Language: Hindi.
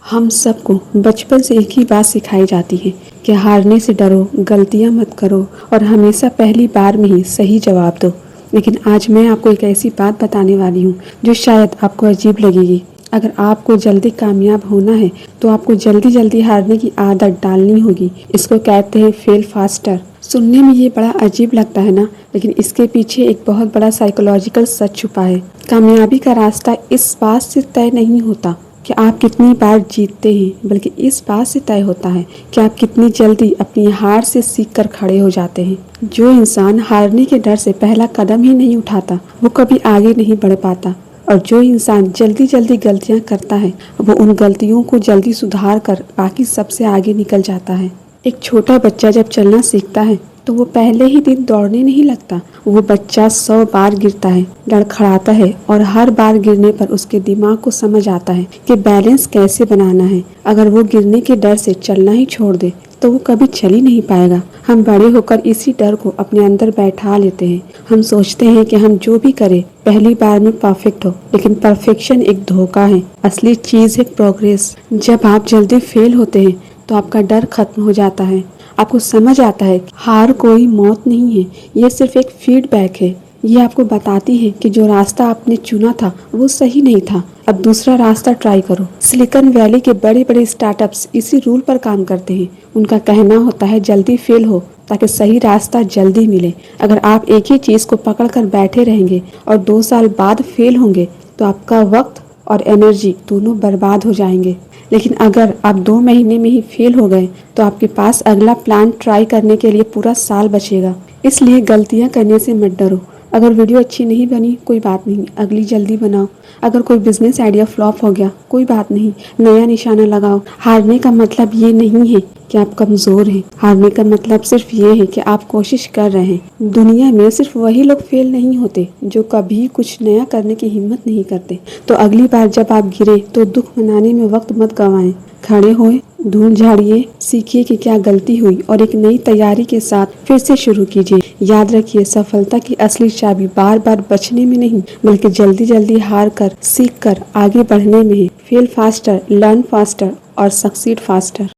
हम सबको बचपन से एक ही बात सिखाई जाती है कि हारने से डरो, गलतियां मत करो और हमेशा पहली बार में ही सही जवाब दो। लेकिन आज मैं आपको एक ऐसी बात बताने वाली हूँ जो शायद आपको अजीब लगेगी। अगर आपको जल्दी कामयाब होना है तो आपको जल्दी जल्दी हारने की आदत डालनी होगी। इसको कहते हैं फेल फास्टर। सुनने में ये बड़ा अजीब लगता है ना, लेकिन इसके पीछे एक बहुत बड़ा साइकोलॉजिकल सच छुपा है। कामयाबी का रास्ता इस बात से तय नहीं होता कि आप कितनी बार जीतते हैं, बल्कि इस बात से तय होता है कि आप कितनी जल्दी अपनी हार से सीखकर खड़े हो जाते हैं। जो इंसान हारने के डर से पहला कदम ही नहीं उठाता वो कभी आगे नहीं बढ़ पाता, और जो इंसान जल्दी जल्दी गलतियां करता है वो उन गलतियों को जल्दी सुधार कर बाकी सबसे आगे निकल जाता है। एक छोटा बच्चा जब चलना सीखता है तो वो पहले ही दिन दौड़ने नहीं लगता। वो बच्चा 100 बार गिरता है, लड़खड़ाता है और हर बार गिरने पर उसके दिमाग को समझ आता है कि बैलेंस कैसे बनाना है। अगर वो गिरने के डर से चलना ही छोड़ दे तो वो कभी चल ही नहीं पाएगा। हम बड़े होकर इसी डर को अपने अंदर बैठा लेते हैं। हम सोचते हैं कि हम जो भी करें पहली बार में परफेक्ट हो, लेकिन परफेक्शन एक धोखा है। असली चीज है प्रोग्रेस। जब आप जल्दी फेल होते हैं तो आपका डर खत्म हो जाता है। आपको समझ आता है कि हार कोई मौत नहीं है, ये सिर्फ एक फीडबैक है। ये आपको बताती है कि जो रास्ता आपने चुना था वो सही नहीं था, अब दूसरा रास्ता ट्राई करो। सिलिकॉन वैली के बड़े बड़े स्टार्टअप्स इसी रूल पर काम करते हैं। उनका कहना होता है जल्दी फेल हो ताकि सही रास्ता जल्दी मिले। अगर आप एक ही चीज को पकड़ कर बैठे रहेंगे और 2 साल बाद फेल होंगे तो आपका वक्त और एनर्जी दोनों बर्बाद हो जाएंगे। लेकिन अगर आप 2 महीने में ही फेल हो गए तो आपके पास अगला प्लान ट्राई करने के लिए पूरा साल बचेगा। इसलिए गलतियां करने से मत डरो। अगर वीडियो अच्छी नहीं बनी कोई बात नहीं, अगली जल्दी बनाओ। अगर कोई बिजनेस आइडिया फ्लॉप हो गया कोई बात नहीं, नया निशाना लगाओ। हारने का मतलब ये नहीं है कि आप कमजोर हैं। हारने का मतलब सिर्फ ये है कि आप कोशिश कर रहे हैं। दुनिया में सिर्फ वही लोग फेल नहीं होते जो कभी कुछ नया करने की हिम्मत नहीं करते। तो अगली बार जब आप गिरे तो दुख मनाने में वक्त मत गंवाएं। खड़े होए, ढूंढ झाड़िए, सीखिए कि क्या गलती हुई और एक नई तैयारी के साथ फिर से शुरू कीजिए। याद रखिए, सफलता की असली चाबी बार बार बचने में नहीं बल्कि जल्दी जल्दी हार कर सीख कर आगे बढ़ने में है। फेल फास्टर, लर्न फास्टर और सक्सीड फास्टर।